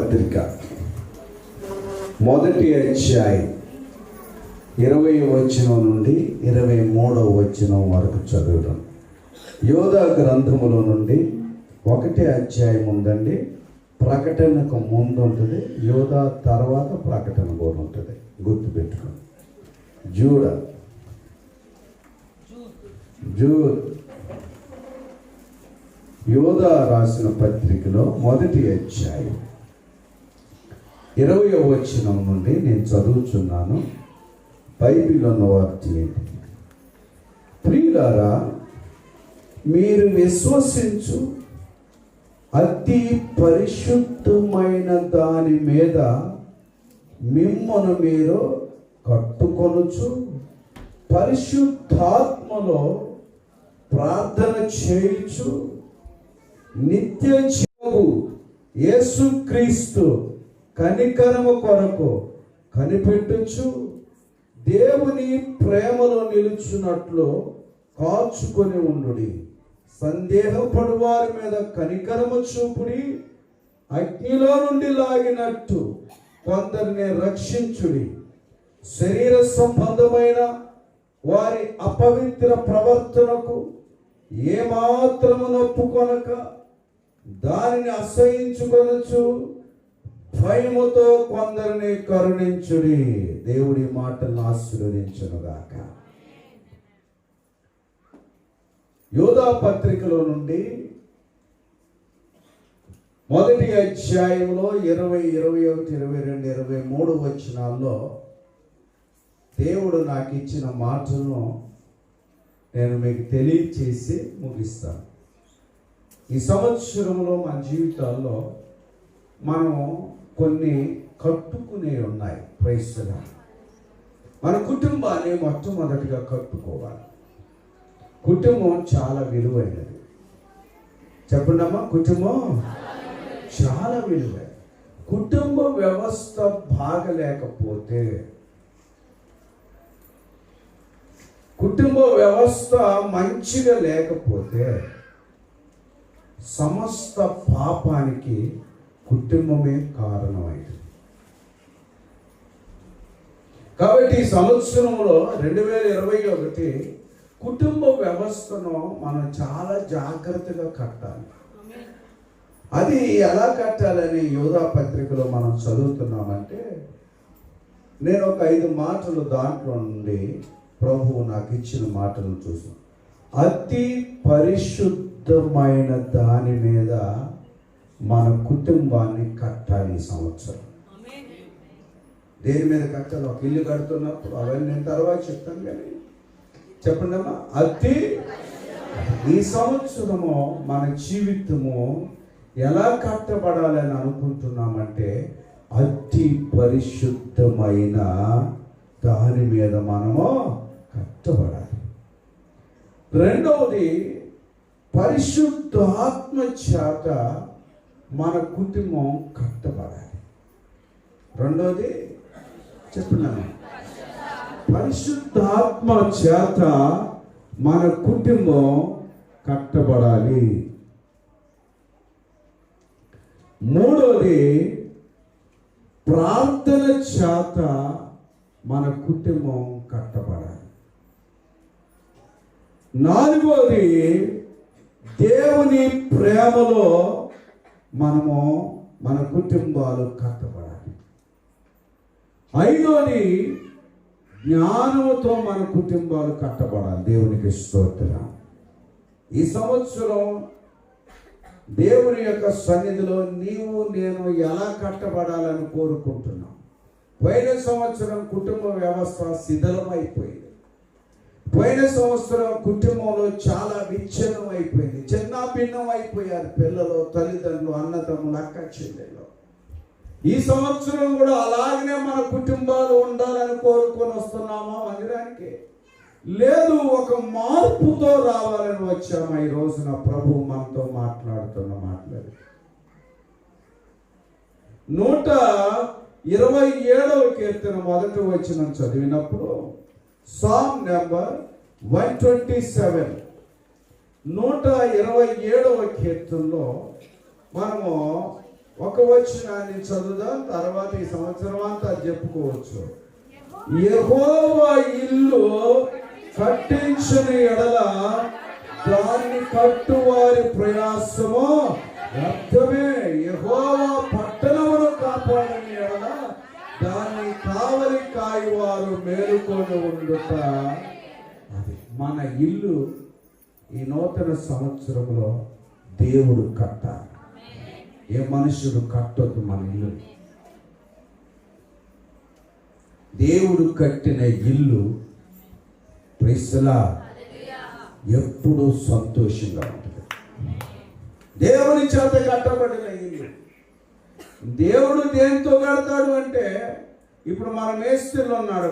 పత్రిక మొదటి అధ్యాయం 20వ వచనం నుండి 23వ వచనం వరకు చదవడం. యోధా గ్రంథములో నుండి 1వ అధ్యాయం ఉందండి. ప్రకటనకు ముందు ఉంటుంది, యోధా తర్వాత ప్రకటన కూడా ఉంటుంది. గుర్తుపెట్టుకోండి. జూడ్ యోధా రాసిన పత్రికలో మొదటి అధ్యాయం 20వ వచనం నుండి నేను చదువుచున్నాను. బైబిల్ ఉన్నవారు తీయండి. ప్రియులారా, మీరు విశ్వసించు అతి పరిశుద్ధమైన దాని మీద మిమ్మను మీరు కట్టుకొనుచు పరిశుద్ధాత్మలో ప్రార్థన చేయుచు నిత్య జీవము యేసుక్రీస్తు కనికరము కొరకు కనిపెట్టుచు దేవుని ప్రేమలో నిలుచున్నట్లు కాచుకొని ఉండుడి. సందేహపడు వారి మీద కనికరము చూపుడి. అగ్నిలో నుండి లాగినట్టు కొందరిని రక్షించుడి. శరీర సంబంధమైన వారి అపవిత్ర ప్రవర్తనకు ఏమాత్రము నొప్పుకొనక దానిని అసహించుకొనొచ్చు భయముతో కొందరిని కరుణించుడి. దేవుడి మాటలను ఆశీర్వదించునుగాక. యోధా పత్రికలో నుండి మొదటి అధ్యాయంలో 20, 21, 22, 23 వచనాల్లో దేవుడు నాకు ఇచ్చిన మాటలను నేను మీకు తెలియచేసి ముగిస్తాను. ఈ సంవత్సరంలో మన జీవితాల్లో మనం కొన్ని కట్టుకునే ఉన్నాయి. ప్రైస్తుగా మన కుటుంబాన్ని మొట్టమొదటిగా కట్టుకోవాలి. కుటుంబం చాలా విలువైనది. చెప్పండమ్మా, కుటుంబం చాలా విలువైనది. కుటుంబ వ్యవస్థ బాగలేకపోతే, కుటుంబ వ్యవస్థ మంచిగా లేకపోతే సమస్త పాపానికి కుటుంబమే కారణమైంది. కాబట్టి ఈ సంవత్సరంలో 2021 కుటుంబ వ్యవస్థను మనం చాలా జాగ్రత్తగా కట్టాలి. అది ఎలా కట్టాలని యోధా పత్రికలో మనం చదువుతున్నామంటే, నేను ఒక 5 మాటలు దాంట్లో నుండి ప్రభువు నాకు ఇచ్చిన మాటలు చూసాం. అతి పరిశుద్ధమైన దాని మీద మన కుటుంబాన్ని కట్టాలి. ఈ సంవత్సరం దేని మీద కట్టాలి? ఒక ఇల్లు కడుతున్నప్పుడు అవన్నీ నేను తర్వాత చెప్తాను, కానీ చెప్పండి అమ్మా. ఈ సంవత్సరము మన జీవితము ఎలా కట్టబడాలని అనుకుంటున్నామంటే, అతి పరిశుద్ధమైన దాని మీద మనము కట్టబడాలి. రెండవది, పరిశుద్ధాత్మ చేత మన కుటుంబం కట్టబడాలి. రెండవది చెప్తున్నాను, పరిశుద్ధాత్మ చేత మన కుటుంబం కట్టబడాలి. మూడవది, ప్రార్థన చేత మన కుటుంబం కట్టబడాలి. నాలుగవది, దేవుని ప్రేమలో మనము మన కుటుంబాలు కట్టబడాలి. ఐదవది, జ్ఞానంతో మన కుటుంబాలు కట్టబడాలి. దేవునికి స్తోత్రం. ఈ సంవత్సరం దేవుని యొక్క సన్నిధిలో నీవు నేను ఎలా కట్టబడాలని కోరుకుంటున్నాం. పోయిన సంవత్సరం కుటుంబ వ్యవస్థ శిథిలమైపోయింది. పోయిన సంవత్సరం కుటుంబంలో చాలా విచ్ఛిన్నం అయిపోయింది. చిన్న భిన్నం అయిపోయారు పిల్లలు, తల్లిదండ్రులు, అన్నదమ్ములు, అక్క చెల్లెలు. ఈ సంవత్సరం కూడా అలాగనే మన కుటుంబాలు ఉండాలని కోరుకొని వస్తున్నామా మందిరానికి? లేదు, ఒక మార్పుతో రావాలని వచ్చామా? ఈ రోజున ప్రభు మనతో మాట్లాడుతున్న మాటలు 127వ కీర్తన 1వ వచనం చదివినప్పుడు, సామ్ నెంబర్ 127 127వ కీర్తనలో మనము ఒక వచనాన్ని చదువుదాం, తర్వాత ఈ సంవత్సరం అంతా చెప్పుకోవచ్చు. యెహోవా ఇల్లు కట్టించిన ఎడల దాన్ని కట్టువారి ప్రయాసము వ్యర్థమే. యెహోవా పట్టణమును కాపాడని ఎడల దాన్ని కావలి కాయువారు మేలుకొని ఉండుట. అది మన ఇల్లు ఈ నూతన సంవత్సరంలో దేవుడు కట్టాలి. ఏ మనుషుడు కట్టొద్దు మన ఇల్లు. దేవుడు కట్టిన ఇల్లు ప్రైస్లా ఎప్పుడూ సంతోషంగా ఉంటుంది. దేవుని చేత కట్టబడిన ఇల్లు. దేవుడు దేంతో కడతాడు అంటే, ఇప్పుడు మన మేస్త్రులు ఉన్నారు,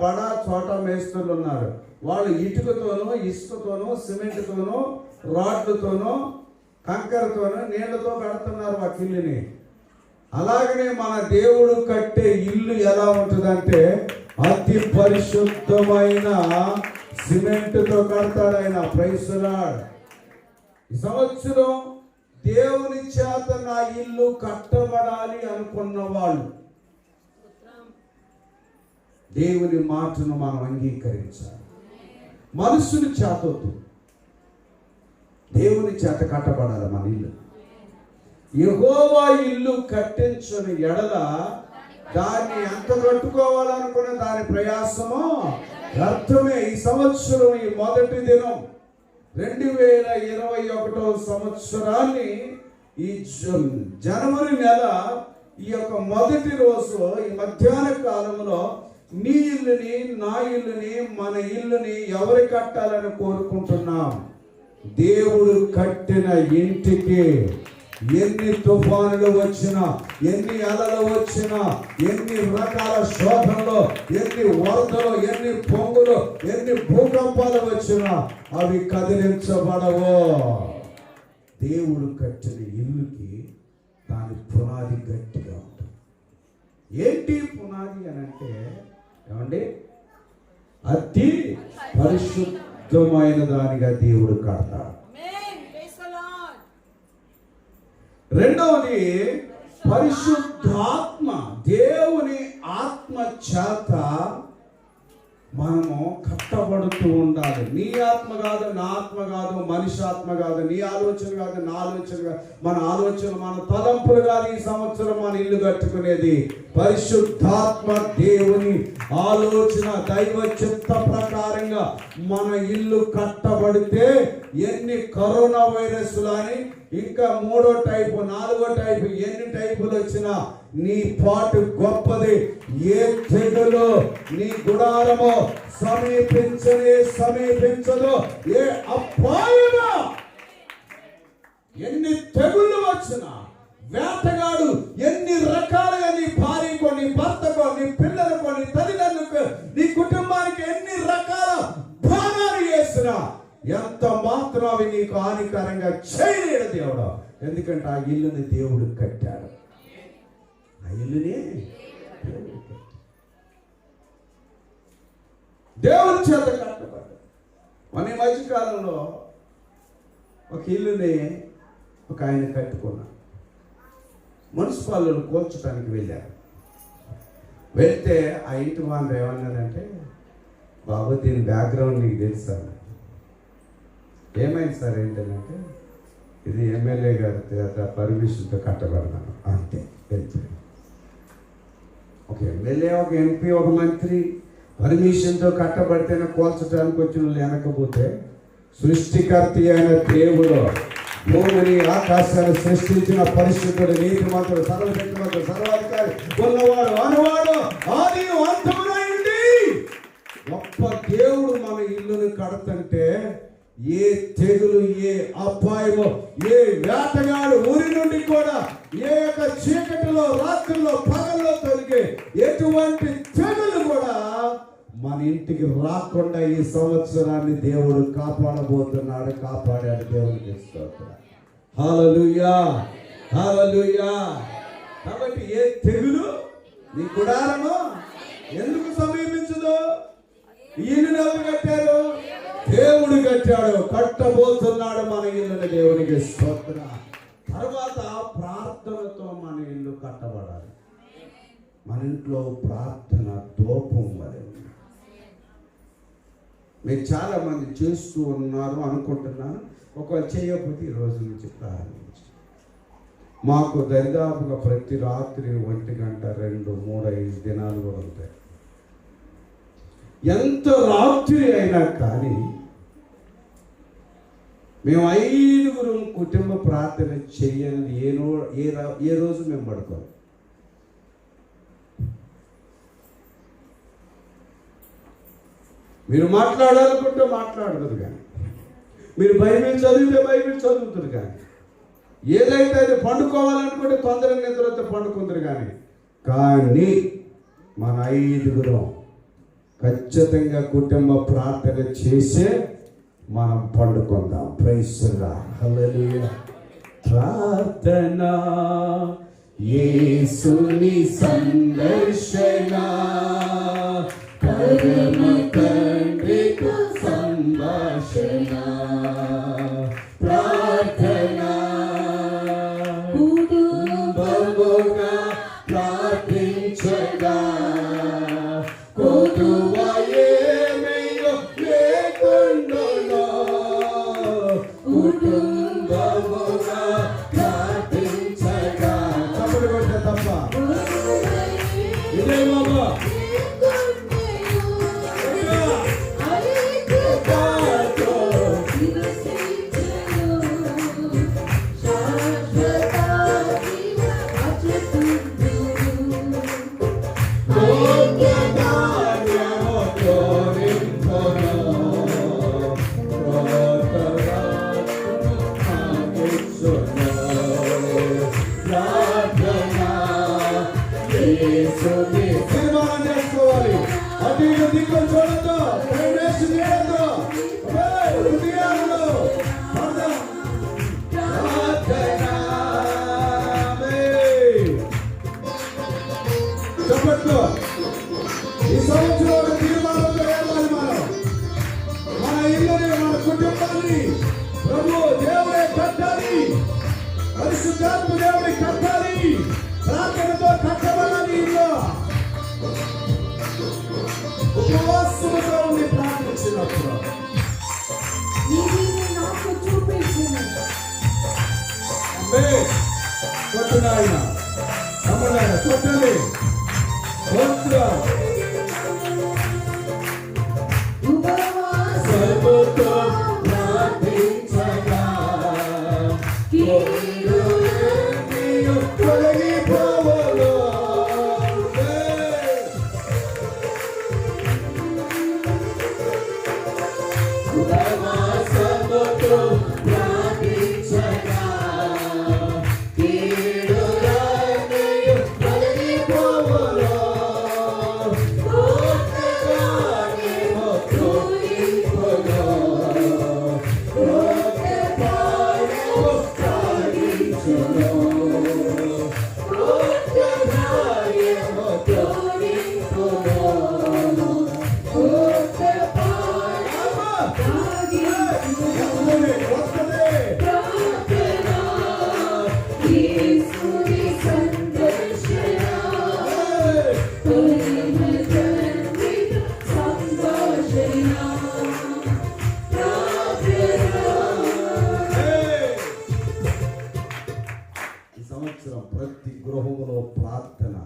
బడా చోట మేస్త్రులు ఉన్నారు. వాళ్ళు ఇటుకతోనూ ఇసుకతోనూ సిమెంట్తోనూ రాడ్లతోనూ కంకరతోనూ నీళ్లతో కడుతున్నారు ఆ ఇల్లుని. అలాగనే మన దేవుడు కట్టే ఇల్లు ఎలా ఉంటుందంటే అతి పరిశుద్ధమైన సిమెంట్తో కడతాడు ఆయన. Praise the Lord. ఈ సంవత్సరం దేవుని చేత నా ఇల్లు కట్టబడాలి అనుకున్న వాళ్ళు దేవుని మాటను మనం అంగీకరించాలి. మనుషుని చేతొద్దు, దేవుని చేత కట్టబడాలి మన ఇల్లు. యెహోవా ఇల్లు కట్టించని ఎడల దాన్ని ఎంత కట్టుకోవాలనుకున్న దాని ప్రయాసమో వ్యర్థమే. ఈ సంవత్సరం ఈ మొదటి దినం 2021 సంవత్సరాన్ని ఈ జనవరి నెల ఈ యొక్క మొదటి రోజు ఈ మధ్యాహ్న కాలంలో నీ ఇల్లుని నా ఇల్లుని మన ఇల్లుని ఎవరు కట్టాలని కోరుకుంటున్నాం? దేవుడు కట్టిన ఇంటికి ఎన్ని తుఫానులు వచ్చినా, ఎన్ని అలలు వచ్చినా, ఎన్ని రకాల శోధనలు, ఎన్ని వరదలు, ఎన్ని పొంగులు, ఎన్ని భూకంపాలు వచ్చినా అవి కదిలించబడవు. దేవుడు కట్టిన ఇల్లుకి దాని పునాది గట్టిగా ఉంటుంది. ఏంటి పునాది అని అంటే ఏమండి, అతి పరిశుద్ధమైన దానిగా దేవుడు కడతాడు. రెండవది పరిశుద్ధాత్మ. దేవుని ఆత్మ చేత మనము కట్టబడుతూ ఉండాలి. నీ ఆత్మ కాదు, నా ఆత్మ కాదు, మనిషి ఆత్మ కాదు, నీ ఆలోచన కాదు, నా ఆలోచన కాదు, మన ఆలోచన, మన తలంపులు కాదు. ఈ సంవత్సరం మన ఇల్లు కట్టుకునేది పరిశుద్ధాత్మ దేవుని ఆలోచన, దైవ చిత్త ప్రకారంగా మన ఇల్లు కట్టబడితే ఎన్ని కరోనా వైరస్లు అని ఇంకా 3వ టైపు 4వ టైపు ఎన్ని టైపులు వచ్చినా నీ పాటు గొప్పది. ఏ తెగులు నీ గుడారమో సమీపించదు. ఏ అపాయమో ఎన్ని తెగుళ్ళు వచ్చినా, వేటగాడు ఎన్ని రకాలుగా నీ భార్యకో, నీ భర్తకో, నీ పిల్లలకో, నీ తల్లిదండ్రులకు, నీ కుటుంబానికి ఎన్ని రకాల బాణాలు వేసినా ఎంత మాత్రం అవి నీకు హానికరంగా చేయలేడు దేవుడు. ఎందుకంటే ఆ ఇల్లుని దేవుడు కట్టాడు. ఆ ఇల్లుని దేవుని చేత కట్టబడ్డాడు. మన ఈ మధ్యకాలంలో ఒక ఇల్లుని ఒక ఆయన కట్టుకున్నాడు. మున్సిపాలిటీని కూల్చడానికి వెళ్ళారు. వెళ్తే ఆ ఇంటి వాళ్ళు ఏమన్నారంటే, బాబు దీని బ్యాక్గ్రౌండ్ నీకు తెలుసా? ఏమైంది సార్ ఏంటంటే, ఇది ఎమ్మెల్యే గారి పర్మిషన్తో కట్టబడతాను అంతే. వెళ్ళిపోయాను. ఒక ఎమ్మెల్యే, ఒక ఎంపీ, ఒక మంత్రి పర్మిషన్తో కట్టబడితేనే కోల్చడానికి వచ్చిన వాళ్ళు వెనకపోతే, సృష్టికర్త అయిన దేవుడు, భూమిని ఆకాశాన్ని సృష్టించిన పరిశుద్ధుడు, నీతిమంతుడు, సర్వశక్తిమంతుడు, సర్వాధికారి, ఉన్నవాడు, అనువాడు, ఆది అంతమునైంది గొప్ప దేవుడు మన ఇల్లును కడతంటే ఏ తెగులు, ఏ అపాయమో, ఏ వేటగాడు ఊరి నుండి కూడా ఏ యొక్క చీకటిలో, రాత్రిలో, పగల్లో తొలిగే ఎటువంటి తెగులు కూడా మన ఇంటికి రాకుండా ఈ సంవత్సరాన్ని దేవుడు కాపాడబోతున్నాడు. కాపాడాడు. దేవునికి స్తోత్రం. హల్లెలూయా, హల్లెలూయా. కాబట్టి ఏ తెగులు నీ గుడారము ఎందుకు సమీపించదు? ఇల్లు ఎవరు కట్టారు? దేవుడు కట్టాడు. కట్టబోతున్నాడు మన ఇల్లుని. దేవునికి స్తోత్రం. తర్వాత ప్రార్థన ప్రార్థనతో మన ఇల్లు కట్టబడాలి. మన ఇంట్లో ప్రార్థన ధూపం వలె ఉంది. మీరు చాలామంది చేస్తూ ఉన్నారు అనుకుంటున్నాను. ఒకవేళ చేయకపోతే ఈ రోజు నుంచి ప్రారంభించి, మాకు దరిదాపుగా ప్రతి రాత్రి 1 గంట 2, 3, 5 దినాలు కూడా ఉంటాయి. ఎంత రాత్రి అయినా కానీ మేము 5 కుటుంబ ప్రార్థన చేయాలని ఏ రోజు మేము పడుకోవాలి. మీరు మాట్లాడాలనుకుంటే మాట్లాడదు కానీ, మీరు బైబిల్ చదివితే బైబిల్ చదువుతుంది కానీ, ఏదైతే అది పండుకోవాలనుకుంటే తొందరగా నిద్రతో పండుకుందరు కానీ మన 5 ఖచ్చితంగా కుటుంబ ప్రార్థన చేసే మనం పండుకుందాం. Praise the Lord. హల్లెలూయా. ప్రార్థన యేసుని సందర్శన, పరమ తండ్రితో సంభాషణ. ప్రార్థన కుటుంబముగా ప్రార్థించగా కొదువా ఏమయ్యో లేకుండునో. కుటుంబముగా ప్రార్థించగా తప్పుడు కొట్టే తప్ప ఇదే బాబా. తీర్మానం చేసుకోవాలి. అటు ఇటు దిక్కులు చూడద్దు, ప్రవేశం చేయొద్దు. హృదయాలలో చెప్పట్లు. ఈ సంవత్సరం ఒక తీర్మానంతో వెళ్ళాలి. మన ఇల్లుని, మన కుటుంబాన్ని ప్రభు దేవుడే కట్టాలి. పరిశుద్ధాత్మ దేవుడి కట్టాలి. ప్రార్థనతో కట్టబడాలి. ఇల్లు ఉపవాసముతో ఉండి ప్రార్థించినప్పుడు కొట్టునాయన అమ్మనాయన కొట్టండి. సర్వతో ప్రార్థించగా తొలగిపోవలో. ఉపవాసముతో ప్రార్థించగా కీడులన్నీయు తొలగిపోవలో. కోటగానేమో తొలగిపోలో. కోటగానేమో సాగించులో. కోటగానేమో తొలగిపోలో. ప్రతి గృహములో ప్రార్థన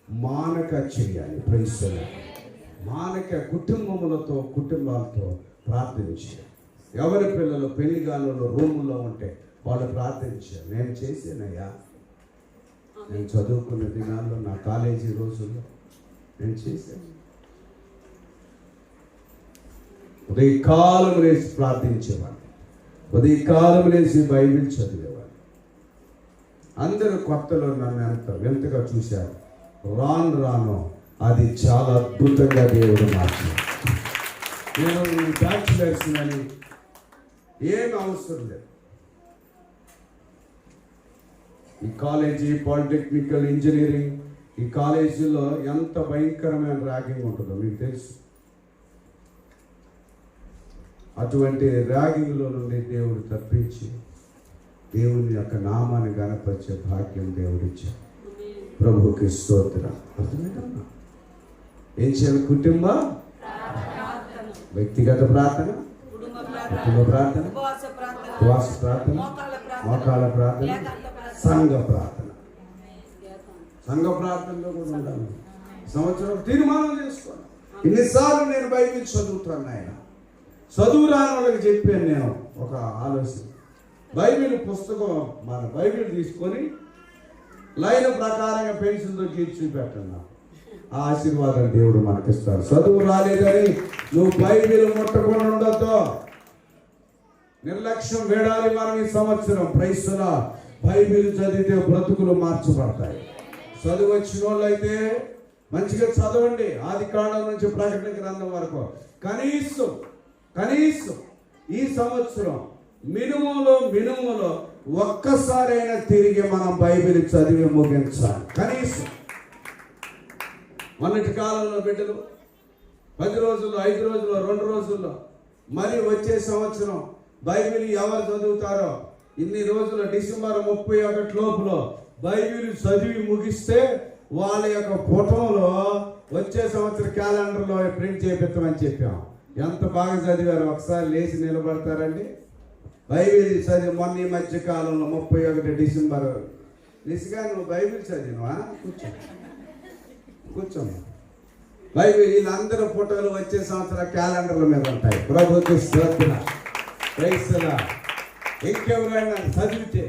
మానక చేయాలి. Praise the Lord. మానక కుటుంబములతో ప్రార్థన చేయాలి. ఎవరి పిల్లలు పెళ్లిగానులు రూముల్లో ఉంటే వాళ్ళు ప్రార్థించారు. నేను చేసానయ్యా, నేను చదువుకున్న దినాల్లో నా కాలేజీ రోజుల్లో నేను చేశాను. ఉదయకాలం లేచి ప్రార్థించేవాడిని. ఉదయకాలం లేచి బైబిల్ చదివేవాడిని. అందరూ కొత్తలో నన్ను ఎంతగా చూశారు. రాను అది చాలా అద్భుతంగా దేవుడు మార్చాడు. నేను బ్యాచులర్స్ అని ఏం అవసరం లేదు. ఈ కాలేజీ పాలిటెక్నికల్ ఇంజనీరింగ్ ఈ కాలేజీలో ఎంత భయంకరమైన ర్యాగింగ్ ఉంటుందో మీకు తెలుసు. అటువంటి ర్యాగింగ్లో నుండి దేవుడు తప్పించి దేవుని యొక్క నామాన్ని గణపరిచే భాగ్యం దేవుడిచ్చాడు. ప్రభువుకి స్తోత్రం. అర్థమైందమ్మా? ఏం చేయాలి? కుటుంబ వ్యక్తిగత ప్రార్థన, కుటుంబ ప్రార్థన, ఉపవాస ప్రార్థన, మోకాళ్ళ ప్రార్థన, సంఘ ప్రార్థన. సంఘ ప్రార్థనలో కూడా ఉండాలి. సంవత్సరం తీర్మానం చేసుకోండి. ఇన్నిసార్లు నేను బైబిల్ చదువుతాను. ఆయన చదువు రాని వాళ్ళకి చెప్పాను నేను ఒక ఆలోచన. బైబిల్ పుస్తకం మన బైబిల్ తీసుకొని లైన్ ప్రకారంగా పెన్సిల్తో గీర్చి చూపెట్టండి. ఆ ఆశీర్వాదం దేవుడు మనకిస్తాడు. చదువు రాలేదని నువ్వు బైబిల్ ముట్టకుండా ఉండొద్దు. నిర్లక్ష్యం వేడాలి. మనం ఈ సంవత్సరం ప్రైస్తున్న బైబిల్ చదివితే బ్రతుకులు మార్చబడతాయి. చదువు వచ్చిన వాళ్ళు అయితే మంచిగా చదవండి. ఆది కాండం నుంచి ప్రకటన గ్రంథం వరకు కనీసం ఈ సంవత్సరం మినుములో ఒక్కసారైనా తిరిగి మనం బైబిల్ చదివి ముగించాలి. కనీసం మొన్నటి కాలంలో బిడ్డలు 10 రోజుల్లో, 5 రోజుల్లో, 2 రోజుల్లో, మరి వచ్చే సంవత్సరం బైబిల్ ఎవరు చదువుతారో ఇన్ని రోజులు డిసెంబర్ 31 లోపల బైబిల్ చదివి ముగిస్తే వాళ్ళ యొక్క పుటంలో వచ్చే సంవత్సరం క్యాలెండర్లో ప్రింట్ చేపిస్తామని చెప్పాం. ఎంత బాగా చదివారు? ఒకసారి లేచి నిలబడతారండి. బైబిల్ చదివి మొన్న ఈ మధ్య కాలంలో 31 డిసెంబర్ నిసిగా నువ్వు బైబిల్ చదివినవా? కూర్చోమ్మా. బైబిల్ వీళ్ళందరూ ఫోటోలు వచ్చే సంవత్సరం క్యాలెండర్ల మీద ఉంటాయి. ప్రభుత్వ శ్రద్ధ క్రైస్తల ఇంకెవరైనా చదివితే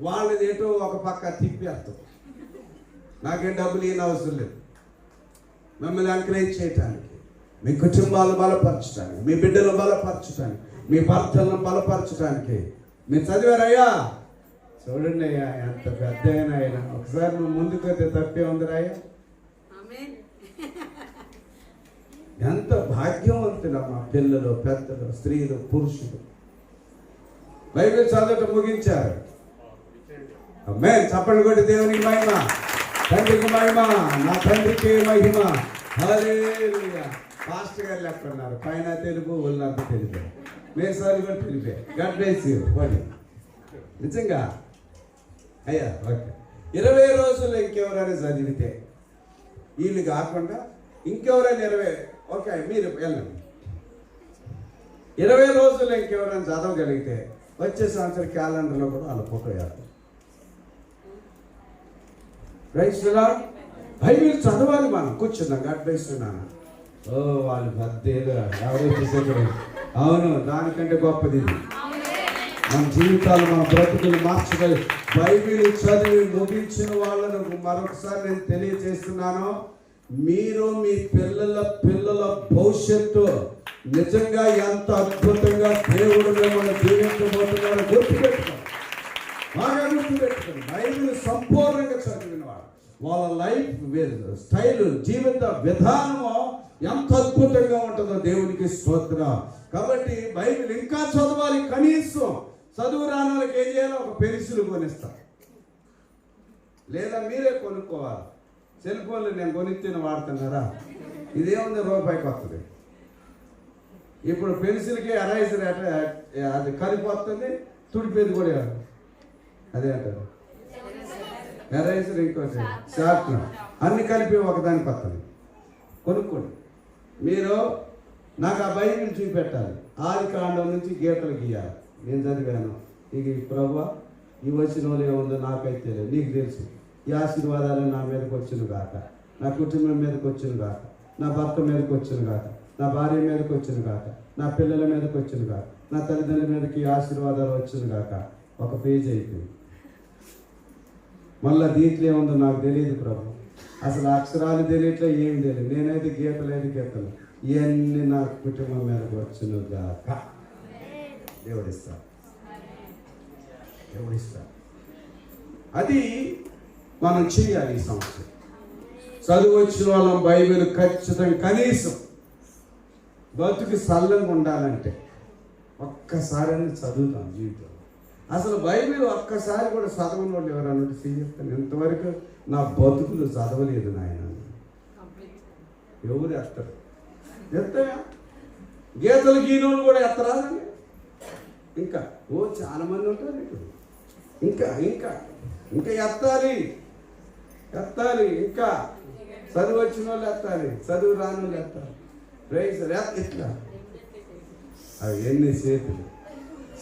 వాళ్ళది ఏటో ఒక పక్క తిప్పేస్తాం. నాకేం డబ్బులు ఈయన అవసరం లేదు. మిమ్మల్ని ఎంకరేజ్ చేయటానికి, మీ కుటుంబాలు బలపరచడానికి, మీ బిడ్డలు బలపరచడానికి, మీ భర్తలను బలపరచడానికి మీరు చదివారయ్యా. చూడండి అయ్యా, ఎంత పెద్ద అయినా ఒకసారి నువ్వు ముందుకైతే తప్పే ఉందిరాయ్యా. ఎంత భాగ్యవంతులు మా పిల్లలు, పెద్దలు, స్త్రీలు, పురుషులు బైబిల్ చదవటం ముగించారు. చప్పట్లు కొట్టి దేవునికి మహిమ, తండ్రికి మహిమ, నా తండ్రికి మహిమ. హల్లెలూయా. పాస్టర్ గారు లెక్కన్నారు. పైన తెలుగు, ఒళ్ళంతా తెలుగు, మేసాలు కూడా తెలిపే. God bless you. నిజంగా అయ్యా. ఓకే, 20 రోజుల్లో ఇంకెవరైనా చదివితే వీళ్ళు కాకుండా ఇంకెవరైనా 20, ఓకే మీరు వెళ్ళండి. 20 రోజుల్లో ఇంకెవరైనా చదవగలిగితే వచ్చే సంవత్సరం క్యాలెండర్లో కూడా వాళ్ళ ఫోటో వేయాలి. రైతులా బైబిల్ చదవాలి. మనం కూర్చున్నాం. గాడ్ బ్లెస్ యు నాన్న. ఓ వాళ్ళు పెద్దగా ఎవరో చూసే. అవును, దానికంటే గొప్పది ఇది. మన జీవితాలు, మన బ్రతుకులు మార్చగలి బైబిల్ చదివి ముగించిన వాళ్ళను మరొకసారి నేను తెలియజేస్తున్నాను. మీరు మీ పిల్లల భవిష్యత్తు నిజంగా ఎంత అద్భుతంగా దేవుడు మిమ్మల్ని జీవించబోతున్నారో గుర్తుపెట్టుకోండి. బాగా గుర్తుపెట్టుకోండి. బైబిల్ సంపూర్ణంగా చదివిన వాళ్ళ లైఫ్ స్టైల్, జీవిత విధానము ఎంత అద్భుతంగా ఉంటుందో దేవునికి స్తోత్రం. కాబట్టి బైబిల్ ఇంకా చదవాలి. కనీసం చదువు రాని వాళ్ళకి ఏం చేయాలో ఒక పెన్సిల్ కొనిస్తారు, లేదా మీరే కొనుక్కోవాలి. సెల్ ఫోన్లు నేను కొనిచ్చిన వాడుతున్నారా? ఇదేముంది, రూపాయికి వస్తుంది. ఇప్పుడు పెన్సిల్కి ఎరైజర్ అది కలిపి వస్తుంది, తుడిపేది కూడా అదే అంటారు. ఎరైజర్, ఇంకోటి షార్ప్నర్, అన్ని కలిపి ఒకదానికి వస్తుంది. కొనుక్కోండి. మీరు నాకు ఆ బైబిల్ చూపెట్టాలి. ఆది కాండం నుంచి గీతలు గీయాలి. నేను చదివాను. ఇక ప్రభువా ఈ వచ్చిన వాళ్ళు ఏముందో నాకైతే లేదు, నీకు తెలుసు. ఈ ఆశీర్వాదాలు నా మీదకి వచ్చును గాక, నా కుటుంబం మీదకి వచ్చును గాక, నా భర్త మీదకి వచ్చును గాక, నా భార్య మీదకి వచ్చును గాక, నా పిల్లల మీదకి వచ్చును గాక, నా తల్లిదండ్రుల మీదకి ఆశీర్వాదాలు వచ్చును గాక. ఒక పేజీ అయిపోయింది. మళ్ళీ దీంట్లో ఏముందో నాకు తెలియదు ప్రభు. అసలు అక్షరాలు తెలియట్లే, ఏమి తెలియదు. నేనైతే గీతలు ఇవన్నీ నా కుటుంబం మీదకి వచ్చును గాక. దేవుడిస్తా. అది మనం చేయాలి. ఈ సంవత్సరం చదువు వచ్చిన వాళ్ళం బైబిల్ ఖచ్చితంగా కనీసం బతుకు సల్లంగా ఉండాలంటే ఒక్కసారి చదువుతాం జీవితంలో. అసలు బైబిల్ ఒక్కసారి కూడా చదవని వాళ్ళు ఎవరన్నట్టు చెప్తాను. ఇంతవరకు నా బతుకులు చదవలేదు నాయన. ఎవరు ఎత్తారు? ఎత్తయా? గీతలు గీనోళ్ళు కూడా ఎత్తరాదండి. ఇంకా చాలా మంది ఉంటారు. ఇప్పుడు ఇంకా ఇంకా ఇంకా ఎత్తాలి ఎత్తాలి, ఇంకా చదువు వచ్చిన వాళ్ళు ఎత్తాలి, చదువు రాని వాళ్ళు ఎత్తాలి. ప్రైజ్ ఇట్లా అవి ఎన్ని చేతులు.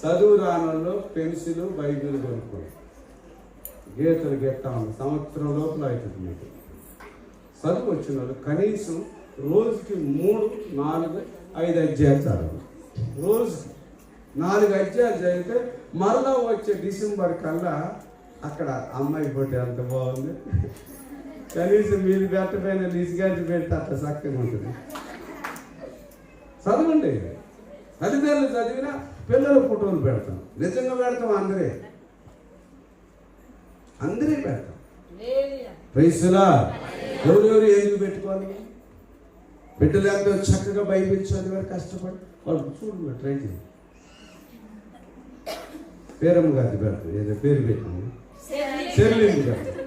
చదువు రాని వాళ్ళు పెన్సిల్ బైబిల్ కొనుక్కోండి, గీతలు గెత్తా ఉంది, సంవత్సరం లోపల అవుతుంది మీకు. చదువు వచ్చిన వాళ్ళు కనీసం రోజుకి 3, 4, 5 అధ్యాయాలు చదవాలి. రోజుకి 4 అధ్యాయాలు చదివితే మరలా వచ్చే డిసెంబర్ కల్లా అక్కడ అమ్మాయి పోటీ అంత బాగుంది, కనీసం మీరు పెట్టపోయిన లిసిగాంచి పెడితే అట్లా చక్కగా ఉంటుంది. చదవండి. తల్లిదండ్రులు చదివినా పిల్లల ఫోటోలు పెడతాం, నిజంగా పెడతాం, అందరే పెడతాం. ప్రైజ్లా ఎవరెవరు ఎందుకు పెట్టుకోవాలి? బిడ్డలు ఎంతో చక్కగా బైబిల్ చదివారు, కష్టపడి వాళ్ళు చూడు ట్రై చేయండి. పేరమ్మ గారిది పెడతారు, ఏదో పేరు పెట్టింది, చెర్లింది పెడతారు,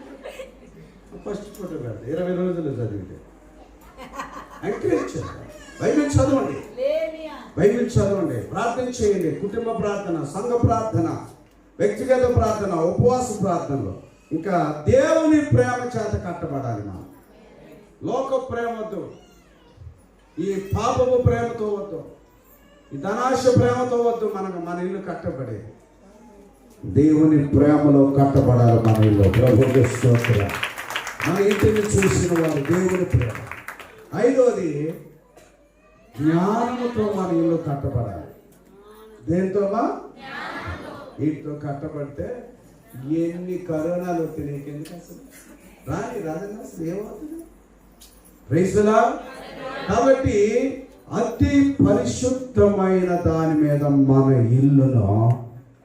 ఫస్ట్ ఫోటో పెడతారు. 20 రోజులు చదివితే ఎంకరేజ్ చేస్తారు. బైబిల్ చదవండి, బైబిల్ చదవండి, ప్రార్థన చేయండి. కుటుంబ ప్రార్థన, సంఘ ప్రార్థన, వ్యక్తిగత ప్రార్థన, ఉపవాస ప్రార్థనలో ఇంకా దేవుని ప్రేమ చేత కట్టబడాలి. మనం లోక ప్రేమ వద్దు, ఈ పాపపు ప్రేమతో వద్దు, ఈ ధనాశ ప్రేమతో వద్దు. మన ఇల్లు కట్టబడేది దేవుని ప్రేమలో కట్టబడాలి. మన ఇల్లు ప్రభువుకి స్తోత్రం. మన ఇంటిని చూసిన వారు దేవుని ప్రేమ. 5వది జ్ఞానముతో మన ఇల్లు కట్టబడాలి. దేంతోమా? వీటితో కట్టబడితే ఎన్ని కరోనాలు వస్తాయి నీకెందుకు అసలు రాదని అసలు ఏమవుతుంది? ప్రైజ్లా. కాబట్టి అతి పరిశుద్ధమైన దాని మీద మన ఇల్లును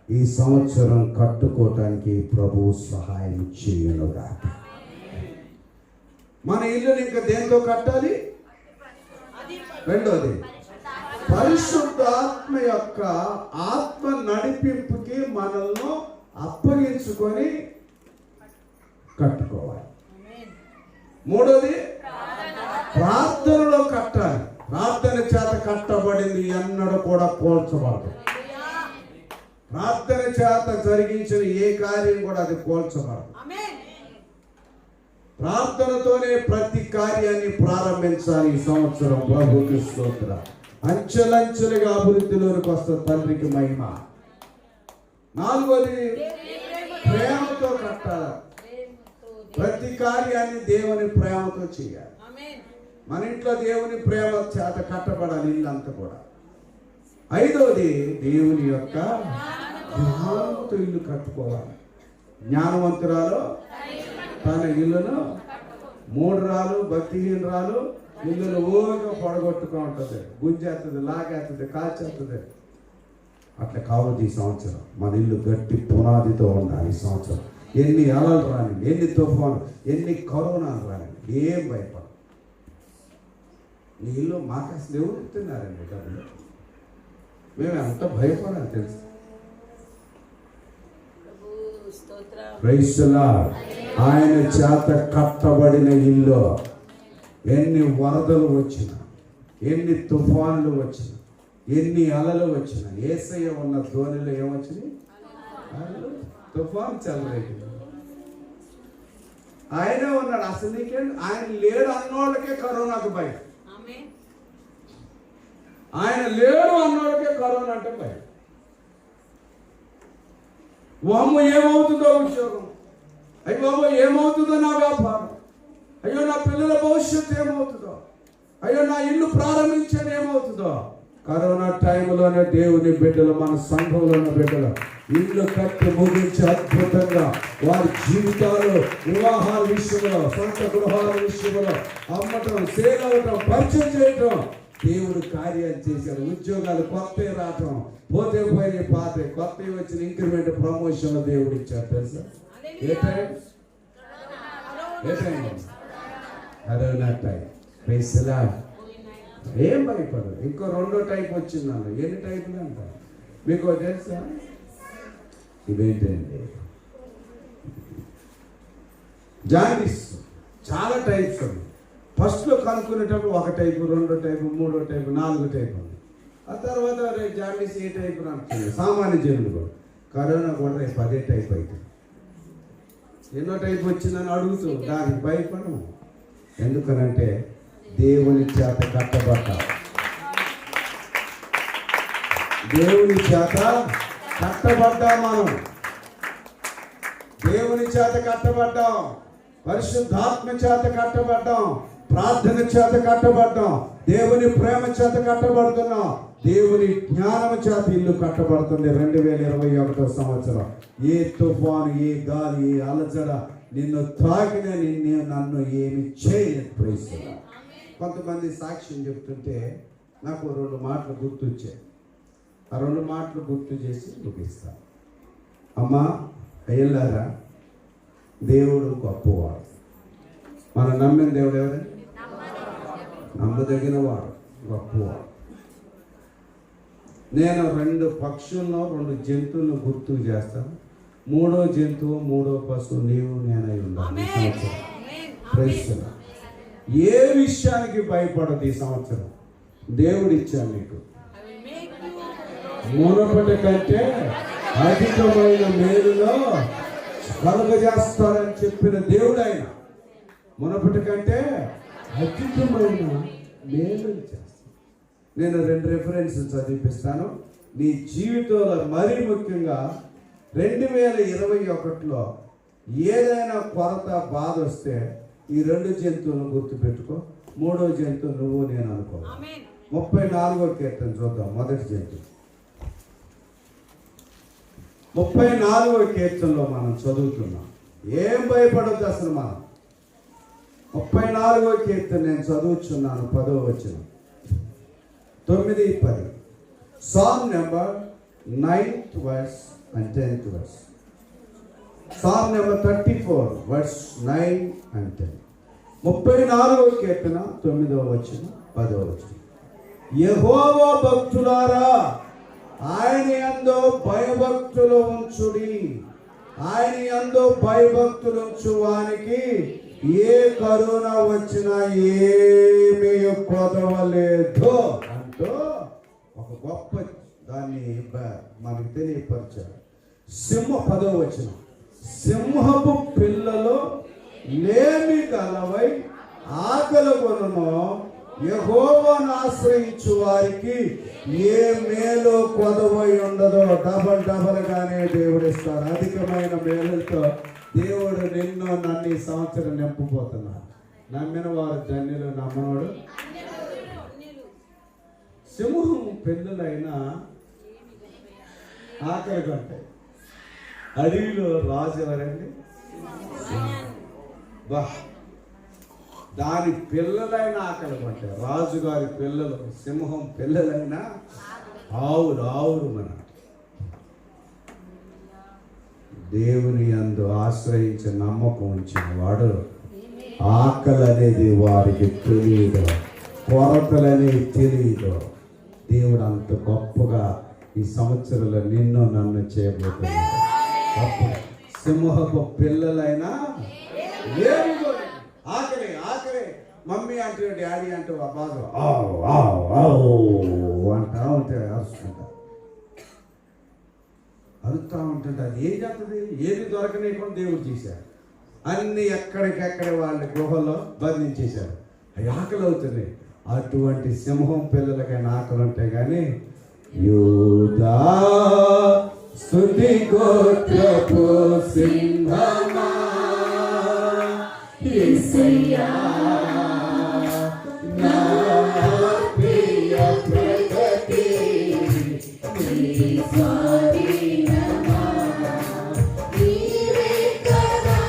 ఈ సంవత్సరం కట్టుకోవటానికి ప్రభువు సహాయం చేయనుగా. మన ఇల్లుని ఇంకా దేంతో కట్టాలి? 2వది పరిశుద్ధాత్మ యొక్క ఆత్మ నడిపింపుకి మనల్ని అప్పగించుకొని కట్టుకోవాలి. 3వది ప్రార్థనలో కట్టాలి. ప్రార్థన చేత కట్టబడింది ఎన్నడూ కూడా పోల్చబడదు. ప్రార్థన చేత జరిగించిన ఏ కార్యం కూడా అది పోల్చబడదు. ప్రార్థనతోనే ప్రతి కార్యాన్ని ప్రారంభించాలి. ఈ సంవత్సరం ప్రభువుకి స్తోత్రం. అంచెలంచెలుగా అభివృద్ధిలోనికి వస్తుంది. తండ్రికి మహిమ. 4వది ప్రేమతో కట్టాలి. ప్రతి కార్యాన్ని దేవుని ప్రేమతో చేయాలి. మన ఇంట్లో దేవుని ప్రేమ చేత కట్టబడాలి ఇల్లంతా కూడా. 5వది దేవుని యొక్క జ్ఞానంతో ఇల్లు కట్టుకోవాలి. జ్ఞానవంతురాలు తన ఇల్లును 3 రాలు భక్తిహీనరాలు ఇల్లును ఊరిగా పొడగొట్టుకో ఉంటుంది, గుంజేస్తుంది, లాగేస్తుంది, కాల్చేస్తుంది. అట్లా కావద్దు. ఈ సంవత్సరం మన ఇల్లు గట్టి పునాదితో ఉండాలి. ఈ సంవత్సరం ఎన్ని అలలు రానివ్వండి, ఎన్ని తుఫాను, ఎన్ని కరోనాలు రానివ్వండి, ఏం భయపడ. నీ ఇల్లు మాకు అసలు ఎవరు చెప్తున్నారండి డబ్బులు? మేము ఎంత భయపడాలి తెలుసు. ఆయన చేత కట్టబడిన ఇల్లు ఎన్ని వరదలు వచ్చినా, ఎన్ని తుఫాన్లు వచ్చినా, ఎన్ని అలలు వచ్చినా, యేసయ్య ఉన్న ధోనిలో ఏమొచ్చినాయి? తుఫాన్ చెలరేగి ఆయనే ఉన్నాడు. అసలు నీకేం ఆయన లేడు అన్నోళ్ళకే కరోనాకు భయం. ఆయన లేడు అన్నోళ్ళకే కరోనా అంటే భయం. వామ్మ ఏమవుతుందో ఉద్యోగం, అయ్యో బాబు ఏమవుతుందో నా వ్యాపారం, అయ్యో నా పిల్లల భవిష్యత్తు ఏమవుతుందో, అయ్యో నా ఇల్లు ప్రారంభించేది ఏమవుతుందో. కరోనా టైంలోనే దేవుని బిడ్డలు, మన సంఘంలో ఉన్న బిడ్డలు ఇల్లు కట్టి ముగించి అద్భుతంగా వారి జీవితాలు, వివాహాల విషయంలో, సొంత గృహాల విషయంలో అమ్మటం, సేల్ అవటం, పరిచయం చేయటం, దేవుడు కార్యాలు చేశాడు. ఉద్యోగాలు కొత్త రావటం, పోతే పోయి పాత కొత్త వచ్చిన ఇంక్రిమెంట్, ప్రమోషన్ దేవుడు ఇచ్చాడు. తెలుసా? ఏ టైం? Corona time. ప్రైజ్లా. ఏం భయపడదు. ఇంకో 2వ టైప్ వచ్చిందన్న. ఎన్ని టైపులు అంటారు మీకు తెలుసా? ఇవేంటండి జాండీస్. చాలా టైప్స్ ఉన్నాయి. ఫస్ట్లో కనుక్కునేటప్పుడు 1 టైపు, 2వ టైపు, 3వ టైపు, 4వ టైపు ఉంది. ఆ తర్వాత జాండీస్ ఏ టైపు అంటున్నారు సామాన్య జనులు కూడా. కరోనా కూడా రేపు అదే టైప్ అవుతుంది. ఎన్నో టైప్ వచ్చిందని అడుగుతూ దానికి భయపడము. ఎందుకనంటే దేవుని చేత కట్టబడ్డా, దేవుని చేత కట్టబడ్డా, మనం దేవుని చేత కట్టబడ్డాం, పరిశుద్ధాత్మ చేత కట్టబడ్డాం, ప్రార్థన చేత కట్టబడ్డాం, దేవుని ప్రేమ చేత కట్టబడుతున్నాం, దేవుని జ్ఞానం చేత ఇల్లు కట్టబడుతుంది. 2021 సంవత్సరం ఏ తుఫాను, ఏ గాలి, ఏ అలజడ నిన్ను తాకిన నన్ను ఏమి చేయలేదు. ప్రేస్తున్నా. కొంతమంది సాక్ష్యం చెప్తుంటే నాకు 2 మాటలు గుర్తొచ్చాయి. ఆ 2 మాటలు గుర్తు చేసి ముగిస్తాను. అమ్మా అయ్యలారా, దేవుడు గొప్పవాడు. మనం నమ్మిన దేవుడు ఎవరండి? నమ్మదగిన వాడు, గొప్పవాడు. నేను 2 పక్షులను 2 జంతువులను గుర్తు చేస్తాను. 3వ జంతువు 3వ పశువు నీవు నేనై ఉండాలి. ప్రేస్తున్నా. ఏ విషయానికి భయపడదు. ఈ సంవత్సరం దేవుడు ఇచ్చాను నీకు. మునుపటి కంటే అధికమైన మేలులో కలుగజేస్తారని చెప్పిన దేవుడు ఆయన. మునుపటి కంటే అధికమైన మేలు చేస్తాను. నేను 2 రెఫరెన్స్ చదివిపిస్తాను. నీ జీవితంలో మరీ ముఖ్యంగా 2021లో ఏదైనా కొరత, బాధ వస్తే ఈ 2 జంతువులను గుర్తుపెట్టుకో. 3వ జంతువు నువ్వు నేను అనుకో. 34వ కీర్తన చూద్దాం. మొదటి జంతువు 34వ కీర్తనలో మనం చదువుతున్నాం. ఏం భయపడొద్దు అసలు. మనం 34వ కీర్తన నేను చదువుతున్నాను. 10వ వచనం, 9, 10. Psalm number 9th verse and 10th verse. Psalm number 34 verse 9 and 10. 34వ కీర్తన 9వ వచనం, 10వ వచనం. యెహోవా భక్తులారా, ఆయన యందు భయభక్తులు ఉంచుడి. ఆయన యందు భయభక్తులు ఉంచువానికి ఏ కరోన వచ్చినా ఏమీ కొదవలేదు అంటూ ఒక గొప్ప దాన్ని మనకు తెలియపరిచారు. 10వ వచనం. సింహపు పిల్లలు లేమి గలవై ఆకలి కొనును, యెహోవాను ఆశ్రయించు వారికి ఏ మేలు కొదవై ఉండదో. డబల్ గానే దేవుడు ఇస్తారు. అధికమైన మేలుతో దేవుడు నిన్ను నన్ను ఈ సంవత్సరం నింపబోతున్నాడు. నమ్మిన వారు ధన్యులు, నమ్మనోడు. సింహం పిల్లలైనా ఆకలి కొంటాయి. అడవిలో రాజు ఎవరండి? బా, దాని పిల్లలైన ఆకలి కొంటాయి. రాజుగారి పిల్లలు, సింహం పిల్లలైనా ఆవురు మన దేవుని యందు ఆశ్రయించి నమ్మకం ఉంచిన వాడు ఆకలి అనేది వారికి తెలియదు, కొరతలనేవి తెలియదు. దేవుడు అంత గొప్పగా ఈ సంవత్సరంలో నిన్ను నన్ను చేయబోతున్నాడు. అప్పుడు సింహపు పిల్లలైనా ఆకలి మమ్మీ అంటే డాడీ అంటే బాధ అంటా ఉంటే అరుస్తూ ఉంటుంటే అది ఏం చేస్తుంది? ఏది దొరకనేకుండా దేవుడు చేశారు. అన్ని ఎక్కడికెక్కడ వాళ్ళ గుహలో బంధించేశారు. అవి ఆకలి అవుతుంది. అటువంటి సింహం పిల్లలకైనా ఆకలి ఉంటాయి. కానీ యూదా స్తుతి గోత్రపు సింహమా యేసయ్యా నా ప్రియ ప్రగతి నీ స్వాధీనమా నీవే కదా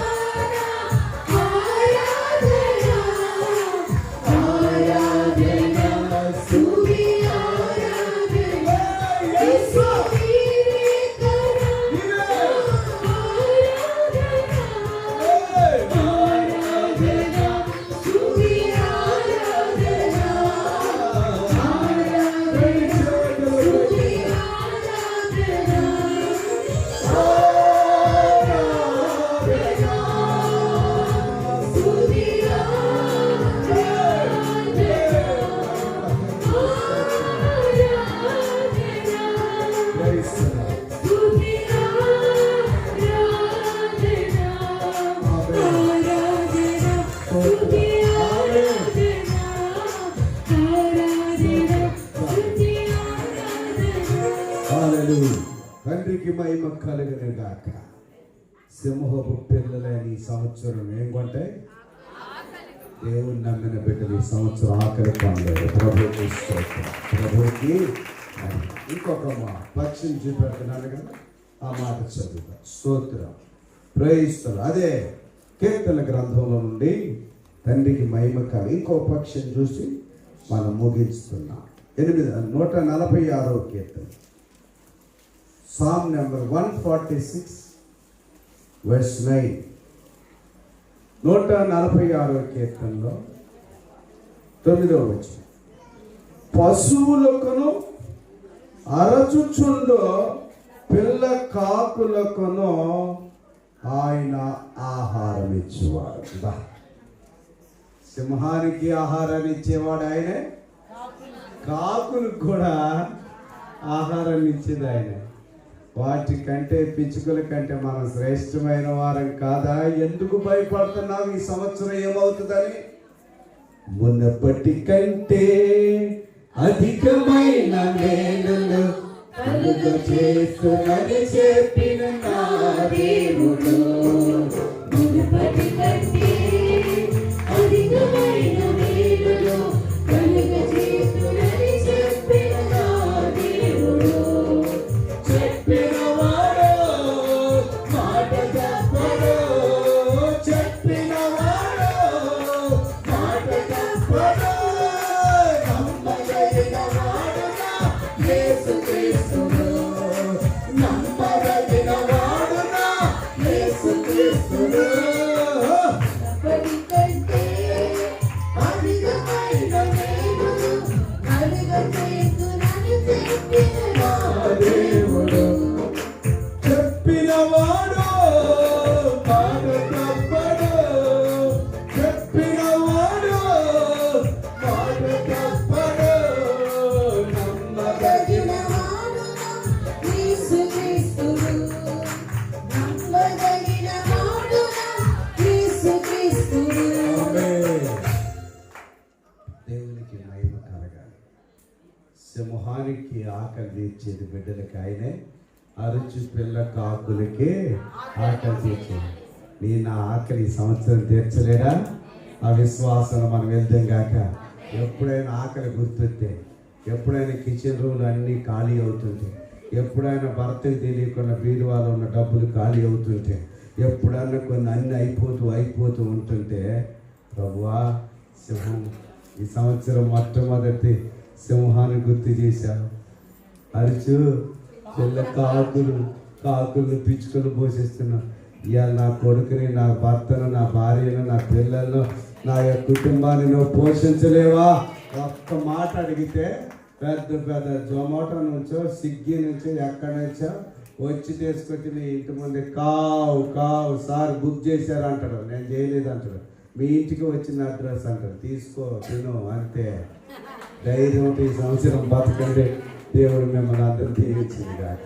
ఆరాధన స్తుతి ఆరాధన యేసు నీవే కదా ఆరాధన స్తుతి తండ్రికి మహిమ కలుగును గాక. సింహపు పిల్లలైన ఈ సంవత్సరం ఏం కొంటాయి? దేవుని నమ్మిన బిడ్డలు ఈ సంవత్సరం ఆఖరి పొందారు. ప్రభుకి స్తోత్రం. ప్రభుకి ఇంకొక పక్షిని చూపెడుతున్నాను కదా, ఆ మాట చదువుతా. స్తోత్రం, ప్రేయిస్తారు. అదే కీర్తన గ్రంథంలో నుండి తండ్రికి మహిమ కాదు. ఇంకో పక్షిని చూసి మనం ముగించుతున్నాం. 146వ కీర్తన, సామ్ నెంబర్ 146 verse 9. 146వ కీర్తనలో 9వ వచనం, పశువులకును అరచుచుండు పిల్ల కాకులకును ఆయన ఆహారం ఇచ్చేవాడు. సింహానికి ఆహారాన్ని ఇచ్చేవాడు ఆయనే, కాకులకు కూడా ఆహారాన్ని ఇచ్చేది ఆయనే. వాటి కంటే పిచ్చుకల కంటే మనం శ్రేష్టమైన వారం కాదా? ఎందుకు భయపడుతున్నాం? ఈ సంవత్సరం ఏమవుతుందని? మునపటి కంటే అధికమైన మేలులు కలుగ చేస్తున్నది చెప్పిన నా దేవుడు. మునపటి కంటే అధికమైన మేలులు కలుగ చేస్తున్నది చెప్పిన నా దేవుడు. చెప్పిన వాడు మాట తప్పడు, చెప్పిన వాడు మాట తప్పడు. నమ్మదగిన వాడునా యేసుక్రీస్తుడు, నమ్మదగిన వాడునా యేసుక్రీస్తుడు. దేవుడు చెప్పిన వాడు మాట తప్పడు, చెప్పిన వాడు మాట తప్పడు. నమ్మదగిన వాడునా యేసుక్రీస్తుడు, నమ్మదగిన వాడునా యేసుక్రీస్తుడు. దేవునికి మహిమ కలగాలి. సింహానికి ఆకలి తీర్చేది బిడ్డలకి ఆయనే, అరుచు పిల్ల కాకులకి ఆకలి తీర్చేది. నీ నా ఆకలి సంవత్సరం తీర్చలేడా? ఆ విశ్వాసం మనం వెళ్దాం గాక. ఎప్పుడైనా ఆకలి గుర్తుంటే, ఎప్పుడైనా కిచెన్ రూమ్లు అన్నీ ఖాళీ అవుతుంటే, ఎప్పుడైనా భర్తకు తెలియకుండా బీరువాలో ఉన్న డబ్బులు ఖాళీ అవుతుంటే, ఎప్పుడైనా కొన్ని అన్నీ అయిపోతూ ఉంటుంటే, ప్రభువా సింహం ఈ సంవత్సరం మొట్టమొదటి సింహాన్ని గుర్తు చేశావు. అరుచు పిల్ల కాకులు పిచ్చుకలు పోషిస్తున్నా. ఇవాళ నా కొడుకుని, నా భర్తను, నా భార్యను, నా పిల్లలను, నా యొక్క కుటుంబాన్ని నువ్వు పోషించలేవా? ఒక్క మాట అడిగితే పెద్ద జొమాటో నుంచో స్విగ్గీ నుంచో ఎక్కడి నుంచో వచ్చి తీసుకొచ్చి నీ ఇంటి ముందు కావు సార్ బుక్ చేశారు అంటాడు. నేను చేయలేదు అంటాడు. మీ ఇంటికి వచ్చిన అడ్రస్ అంటారు. తీసుకో తిను అంతే. ధైర్యం ఈ సంవత్సరం బతకండి. దేవుడు మిమ్మల్ని అందరూ దీవించింది కాక.